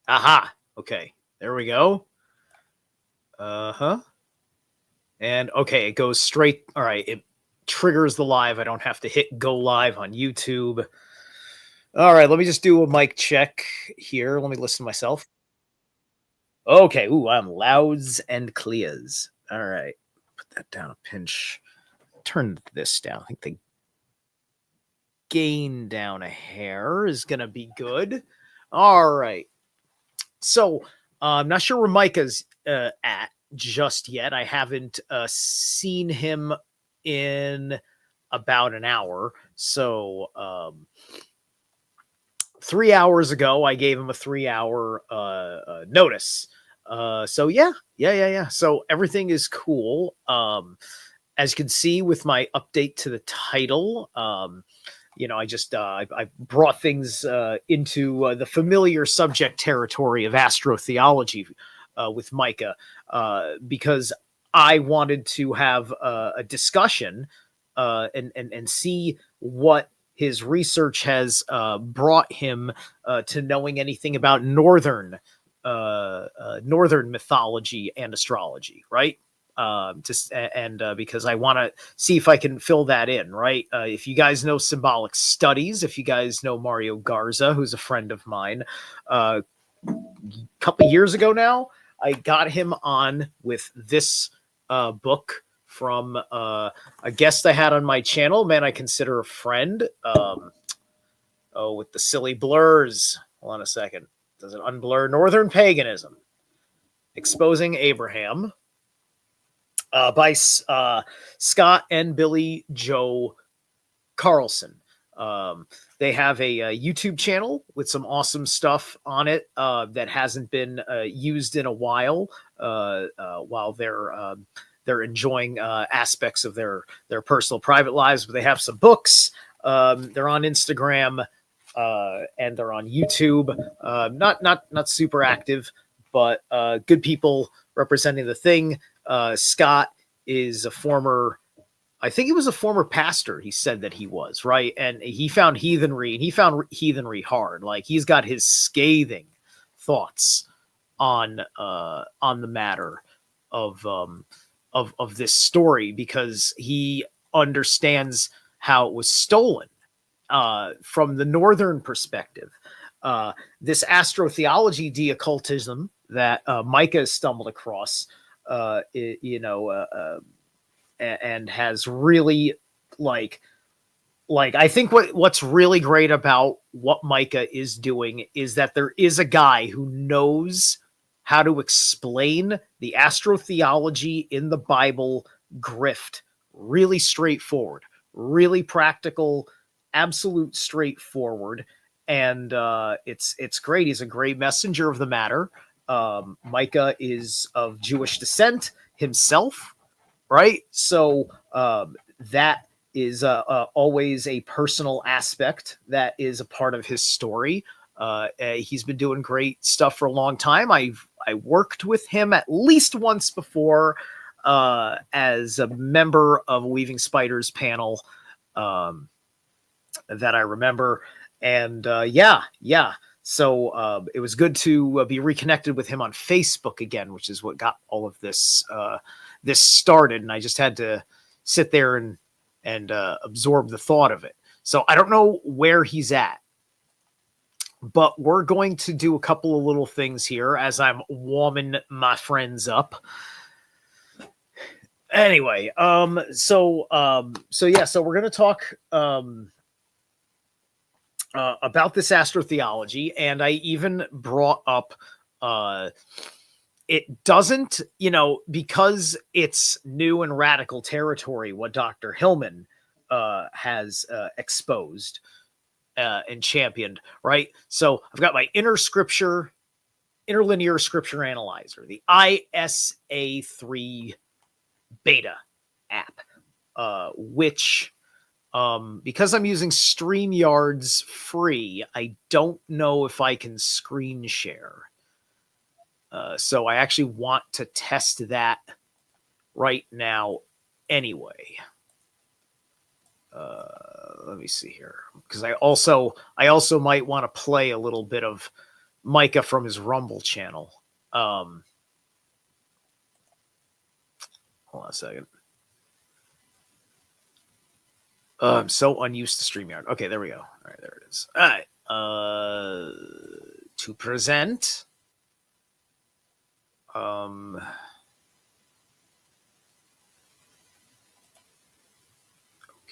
Aha. Okay. There we go. Uh-huh. And okay, it goes straight. All right, it triggers the live. I don't have to hit go live on YouTube. All right, let me just do a mic check here. Let me listen to myself. Okay, ooh, I'm louds and clears. All right, put that down a pinch. Turn this down. I think the gain down a hair is gonna be good. All right. So I'm not sure where Micah's at just yet. I haven't seen him in about an hour. So 3 hours ago, I gave him a 3 hour notice. So yeah. So everything is cool. As you can see with my update to the title, I brought things into the familiar subject territory of astrotheology with Micah because I wanted to have a discussion and see what his research has brought him to knowing anything about northern mythology and astrology, right? Because I want to see if I can fill that in, right? If you guys know Symbolic Studies, if you guys know Mario Garza, who's a friend of mine, a couple years ago now, I got him on with this book from a guest I had on my channel, man I consider a friend. With the silly blurs. Hold on a second. Does it unblur Northern Paganism? Exposing Abraham by Scott and Billy Joe Carlson. They have a YouTube channel with some awesome stuff on it that hasn't been used in a while they're enjoying aspects of their personal private lives. But they have some books. They're on Instagram and they're on YouTube. Not super active, but good people representing the thing. Scott is a former, I think he was a former pastor. He said that he was, right, and he found heathenry, and he found heathenry hard. Like, he's got his scathing thoughts on the matter of this story because he understands how it was stolen from the northern perspective. This astrotheology deoccultism that Micah has stumbled across, and has really like I think what's really great about what Micah is doing is that there is a guy who knows how to explain the astrotheology in the Bible grift really straightforward, really practical, absolute straightforward, and it's great. He's a great messenger of the matter. Micah is of Jewish descent himself, right? So that is always a personal aspect that is a part of his story. He's been doing great stuff for a long time. I worked with him at least once before as a member of a Weaving Spiders panel that I remember. And yeah. So it was good to be reconnected with him on Facebook again, which is what got all of this started. And I just had to sit there and absorb the thought of it. So I don't know where he's at, but we're going to do a couple of little things here as I'm warming my friends up. Anyway, so we're going to talk about this astrotheology, and I even brought up it doesn't, because it's new and radical territory, what Dr. Hillman has exposed and championed, right? So I've got my interlinear scripture analyzer, the ISA3 beta app, which because I'm using StreamYard's free, I don't know if I can screen share. So I actually want to test that right now anyway. Let me see here, because I also might want to play a little bit of Micah from his Rumble channel. Hold on a second. I'm so unused to StreamYard. Okay, there we go. All right, there it is. All right. To present.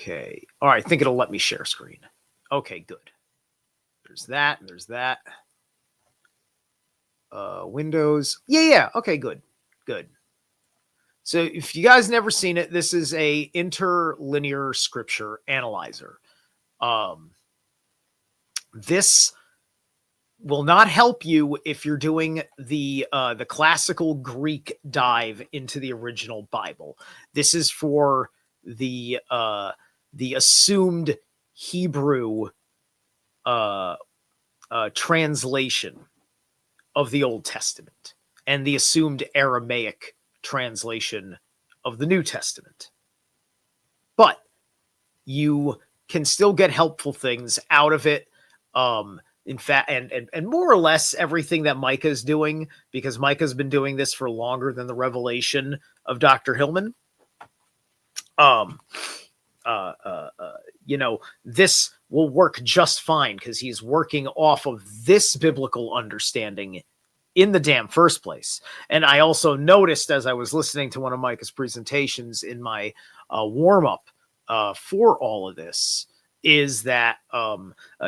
Okay. All right, I think it'll let me share screen. Okay, good. There's that. There's that. Windows. Yeah. Okay, good. Good. So if you guys never seen it, this is a interlinear scripture analyzer. This will not help you if you're doing the classical Greek dive into the original Bible. This is for the assumed Hebrew translation of the Old Testament and the assumed Aramaic translation of the New Testament. But you can still get helpful things out of it. In fact, and more or less everything that Micah's doing, because Micah's been doing this for longer than the revelation of Dr. Hillman. This will work just fine because he's working off of this biblical understanding in the damn first place. And I also noticed as I was listening to one of Micah's presentations in my warm-up for all of this, is that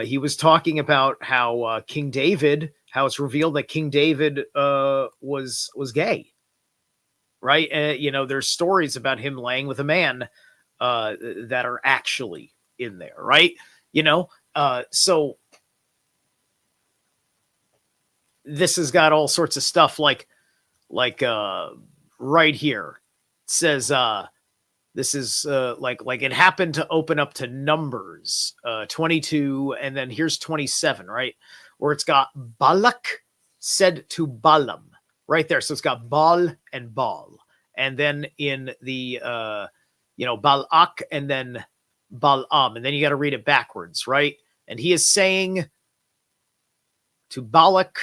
he was talking about how King David, how it's revealed that King David was gay, right? There's stories about him laying with a man that are actually in there, right? So this has got all sorts of stuff like right here. It says this is like it happened to open up to Numbers 22, and then here's 27, right? Where it's got Balak said to Balaam right there. So it's got Baal and Baal. And then in the Balak and then Balaam, and then you got to read it backwards, right? And he is saying to Balak,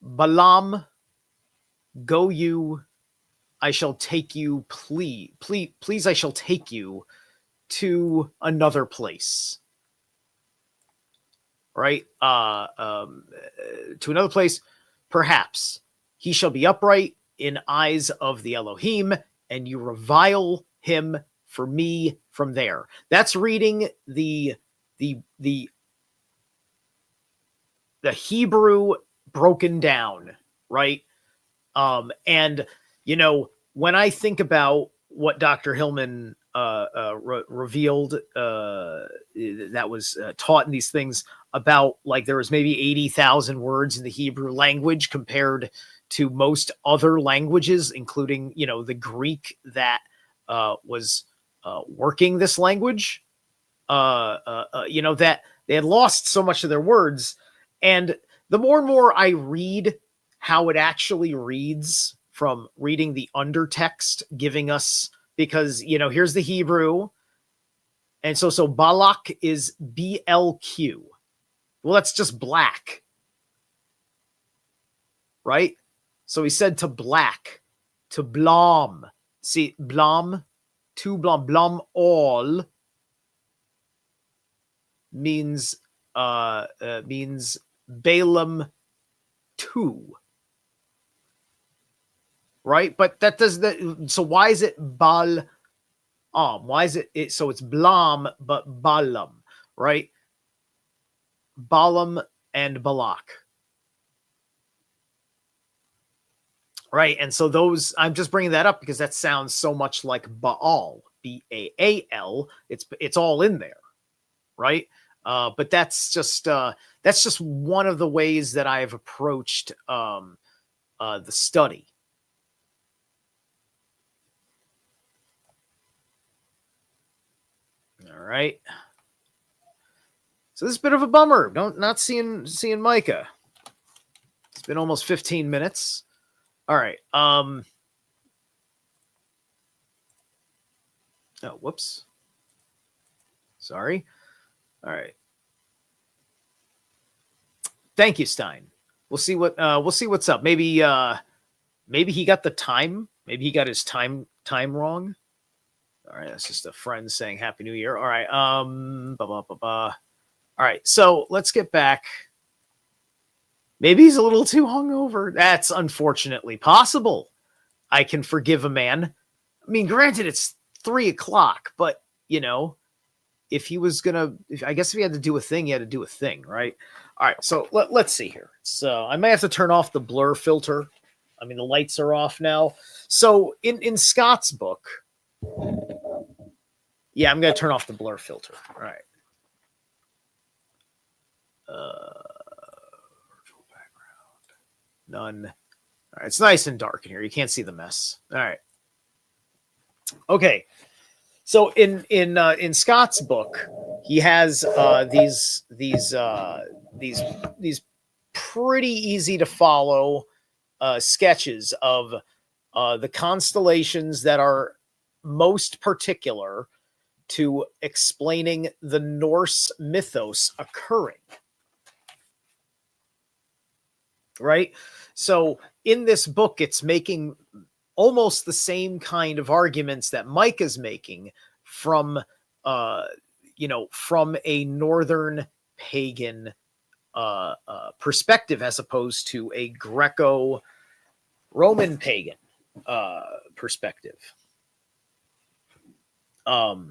Balaam, go you, I shall take you, please, I shall take you to another place. Right? To another place, perhaps. He shall be upright in eyes of the Elohim, and you revile him for me from there. That's reading the Hebrew broken down, right? And when I think about what Dr. Hillman revealed that was taught in these things about, like, there was maybe 80,000 words in the Hebrew language compared to most other languages, including, the Greek that was working this language, that they had lost so much of their words. And the more and more I read how it actually reads from reading the undertext, giving us, because, here's the Hebrew. And so Balak is BLQ. Well, that's just black. Right? So he said to black, to Blom. See, Blom, to Blom, Blom all means Balaam 2. Right? But that does that. So why is it Bal? Why is it? So it's Blam, but Balaam, right? Balaam and Balak. Right. And so those, I'm just bringing that up because that sounds so much like Baal, Baal. It's all in there. Right. But that's just one of the ways that I've approached the study. All right. So this is a bit of a bummer. Not seeing Micah. It's been almost 15 minutes. All right. Oh, whoops. Sorry. All right. Thank you, Stein. We'll see what's up. Maybe he got the time. Maybe he got his time wrong. All right, that's just a friend saying Happy New Year. All right, All right, so let's get back. Maybe he's a little too hungover. That's unfortunately possible. I can forgive a man. I mean, granted, it's 3:00, but if he was gonna, I guess if he had to do a thing, he had to do a thing, right? All right, so let's see here. So I may have to turn off the blur filter. I mean, the lights are off now. So in Scott's book, yeah, I'm gonna turn off the blur filter. All right. Virtual background. None. All right, it's nice and dark in here. You can't see the mess. All right. Okay. So in Scott's book, he has these pretty easy to follow sketches of the constellations that are most particular to explaining the Norse mythos occurring. Right? So in this book, it's making almost the same kind of arguments that Micah's making from from a northern pagan perspective, as opposed to a Greco-Roman pagan perspective. Like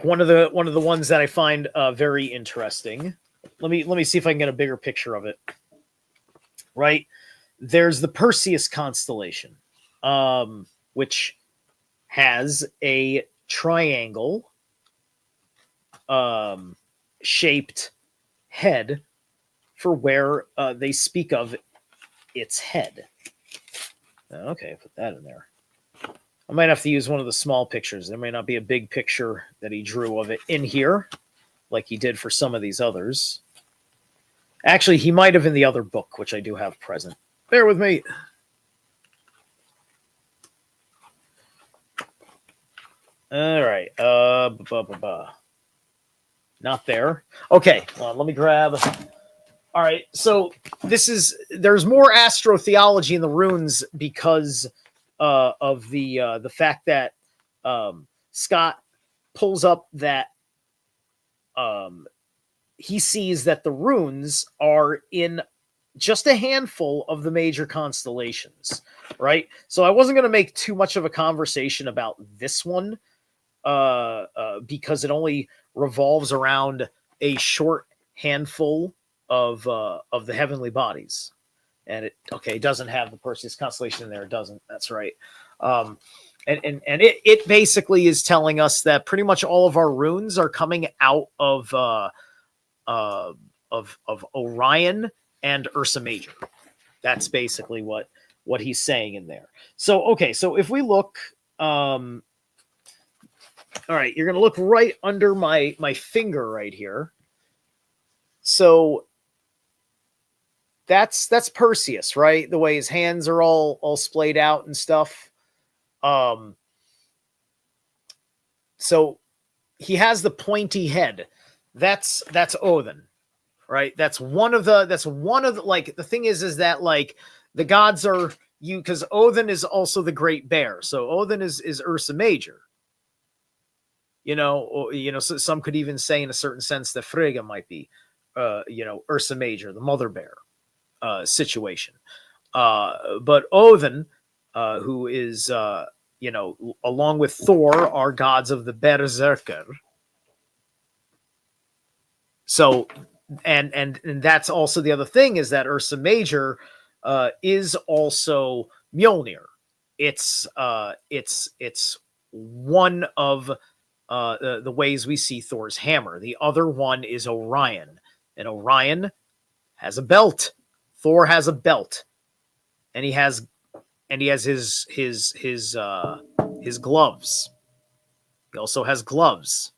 one of the ones that I find very interesting. Let me see if I can get a bigger picture of it. Right, there's the Perseus constellation, which has a triangle shaped head for where they speak of its head. Okay, put that in there. I might have to use one of the small pictures. There may not be a big picture that he drew of it in here, like he did for some of these others. Actually, he might have in the other book, which I do have present. Bear with me. All right. Not there. Okay. Let me grab. All right. So there's more astrotheology in the runes because of the fact that Scott pulls up that he sees that the runes are in just a handful of the major constellations, right? So I wasn't going to make too much of a conversation about this one because it only revolves around a short handful of the heavenly bodies. And it doesn't have the Perseus constellation in there. It doesn't. That's right. And it basically is telling us that pretty much all of our runes are coming out of Orion and Ursa Major. That's basically what he's saying in there. So if we look, all right, you're gonna look right under my finger right here. So that's Perseus, right? The way his hands are all splayed out and stuff. So he has the pointy head. That's Odin, right? That's one of the like, the thing is that like the gods are because Odin is also the great bear. So Odin is Ursa Major. So some could even say in a certain sense that Frigga might be Ursa Major, the mother bear situation. But Odin, who is along with Thor, are gods of the Berserker. So, and that's also the other thing, is that Ursa Major is also Mjolnir. It's one of the ways we see Thor's hammer. The other one is Orion, and Orion has a belt. Thor has a belt, and he has his gloves. He also has gloves.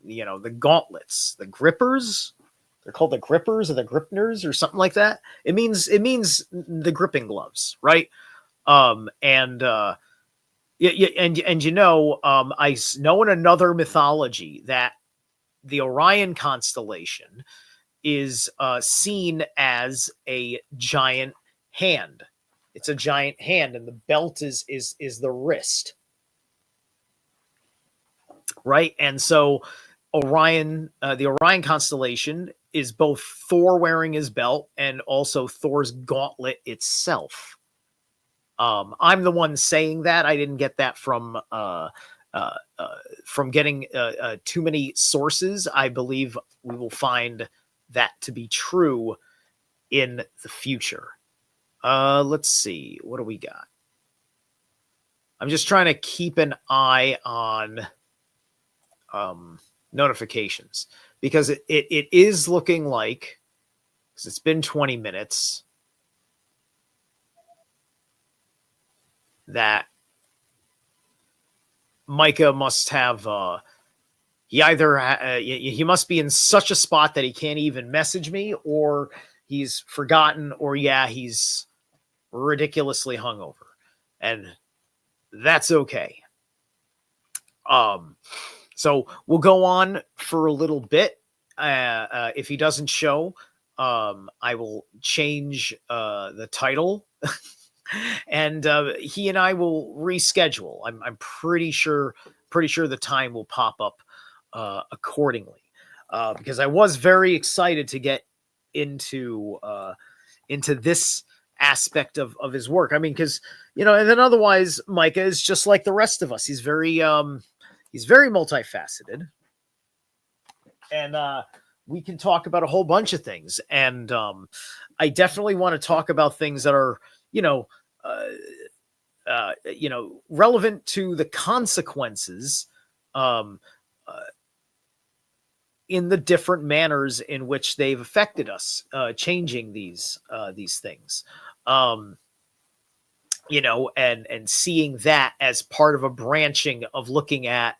The gauntlets, the grippers. They're called the grippers or the gripners or something like that. It means the gripping gloves, right? I know in another mythology that the Orion constellation is seen as a giant hand. It's a giant hand, and the belt is the wrist, right? And so Orion, the Orion constellation, is both Thor wearing his belt and also Thor's gauntlet itself. I'm the one saying that. I didn't get that from getting too many sources. I believe we will find that to be true in the future. Let's see. What do we got? I'm just trying to keep an eye on notifications, because it is looking like, because it's been 20 minutes, that Micah must have he must be in such a spot that he can't even message me, or he's forgotten, or he's ridiculously hungover, and that's okay. So we'll go on for a little bit. If he doesn't show, I will change the title, and he and I will reschedule. I'm pretty sure the time will pop up accordingly, because I was very excited to get into this aspect of his work. I mean, because and then otherwise Micah is just like the rest of us. He's very multifaceted, and we can talk about a whole bunch of things. And I definitely want to talk about things that are relevant to the consequences in the different manners in which they've affected us, changing these things, and seeing that as part of a branching of looking at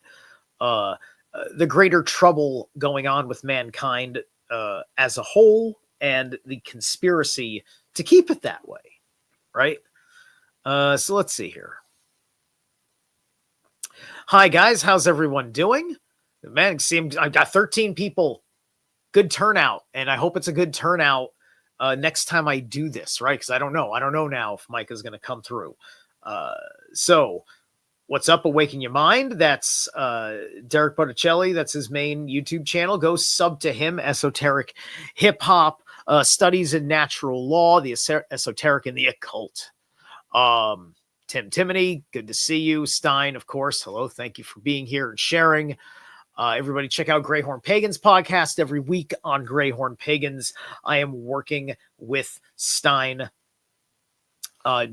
the greater trouble going on with mankind as a whole, and the conspiracy to keep it that way, right? So let's see here. Hi guys, how's everyone doing? Man, I've got 13 people. Good turnout, and I hope it's a good turnout next time I do this, right? Because I don't know now if Micah's going to come through. So what's up, Awaken Your Mind? That's Derek Botticelli. That's his main YouTube channel. Go sub to him. Esoteric Hip Hop, Studies in Natural Law, the Esoteric and the Occult. Tim Timoney, good to see you. Stein, of course. Hello, thank you for being here and sharing. Everybody check out Greyhorn Pagans podcast every week. On Greyhorn Pagans, I am working with Stein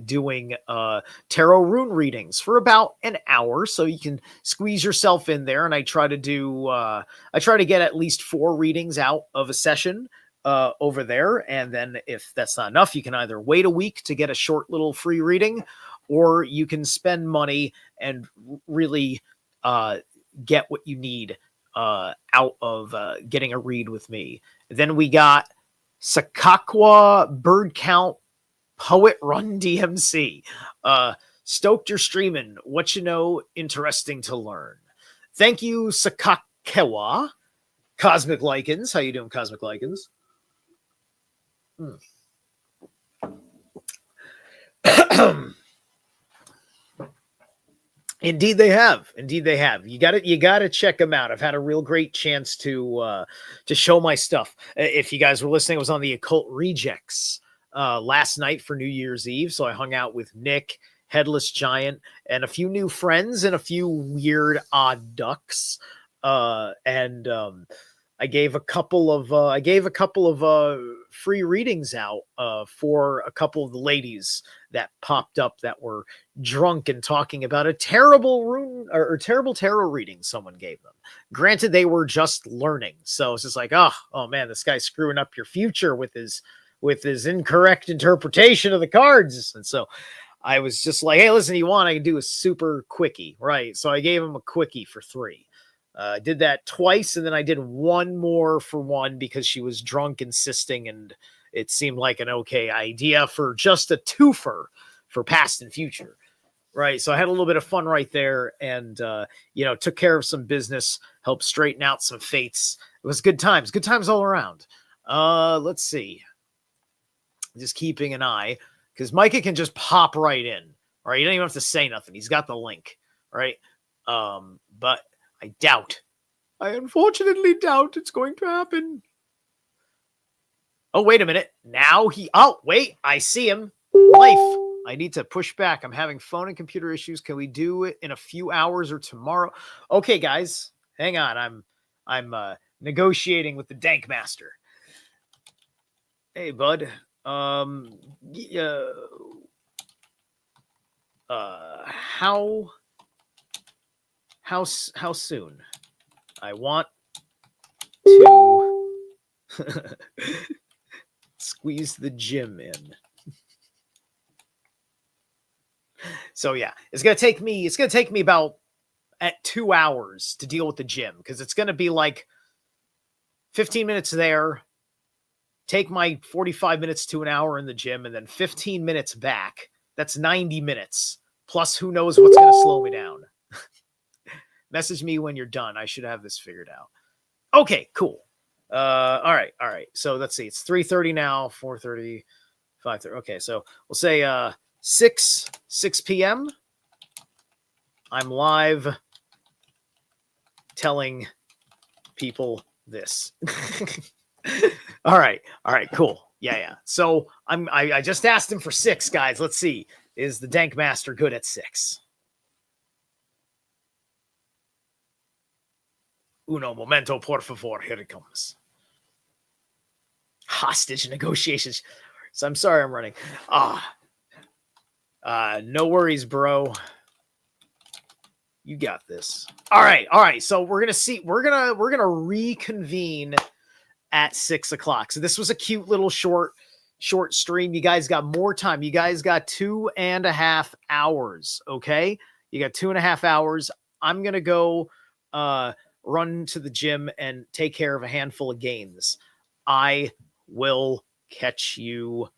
doing tarot rune readings for about an hour, so you can squeeze yourself in there. And I try to get at least 4 readings out of a session over there. And then if that's not enough, you can either wait a week to get a short little free reading, or you can spend money and really get what you need out of getting a read with me. Then we got Sakakwa Bird Count Poet Run DMC. Stoked you're streaming. What interesting to learn. Thank you, Sakakewa. Cosmic Lichens. How you doing, Cosmic Lichens? Indeed they have. You got to check them out. I've had a real great chance to show my stuff. If you guys were listening, I was on the Occult Rejects last night for New Year's Eve. So I hung out with Nick, Headless Giant, and a few new friends and a few weird odd ducks. And I gave a couple of free readings out for a couple of the ladies that popped up that were drunk and talking about a terrible rune or terrible tarot reading someone gave them. Granted, they were just learning, so it's just like, oh man, this guy's screwing up your future with his incorrect interpretation of the cards. And so I was just like, hey, listen, I can do a super quickie, right? So I gave him a quickie for 3. I did that twice, and then I did one more for one because she was drunk insisting, and it seemed like an okay idea for just a twofer for past and future, right? So I had a little bit of fun right there, and took care of some business, helped straighten out some fates. It was good times all around. Let's see. Just keeping an eye, because Micah can just pop right in. All right, you don't even have to say nothing. He's got the link, right? But I doubt. I unfortunately doubt it's going to happen. Oh, wait a minute. Now oh, wait, I see him. Life. I need to push back. I'm having phone and computer issues. Can we do it in a few hours or tomorrow? Okay, guys, hang on. I'm negotiating with the Dank Master. Hey, bud. How soon? I want to squeeze the gym in. So yeah, it's gonna take me about at 2 hours to deal with the gym, because it's gonna be like 15 minutes there, take my 45 minutes to an hour in the gym, and then 15 minutes back. That's 90 minutes. Plus, who knows what's going to slow me down. Message me when you're done. I should have this figured out. Okay, cool. All right. So let's see. It's 3:30 now, 4:30, 5:30. Okay, so we'll say 6 p.m. I'm live telling people this. All right, cool. Yeah. So I just asked him for 6, guys. Let's see. Is the Dank Master good at 6? Uno momento, por favor. Here it comes. Hostage negotiations. So I'm sorry I'm running. No worries, bro. You got this. All right. So we're gonna reconvene at 6 o'clock. So this was a cute little short stream. You guys got more time. You guys got 2.5 hours. Okay. You got 2.5 hours. I'm going to go run to the gym and take care of a handful of games. I will catch you.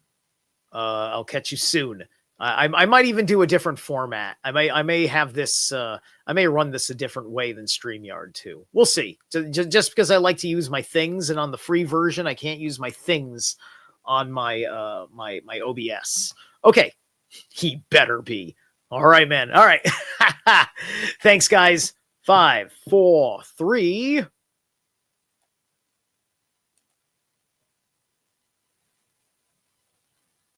I'll catch you soon. I might even do a different format. I may have this. I may run this a different way than StreamYard too. We'll see. Just because I like to use my things, and on the free version, I can't use my things on my my OBS. Okay, he better be. All right, man. All right. Thanks, guys. 5, 4, 3.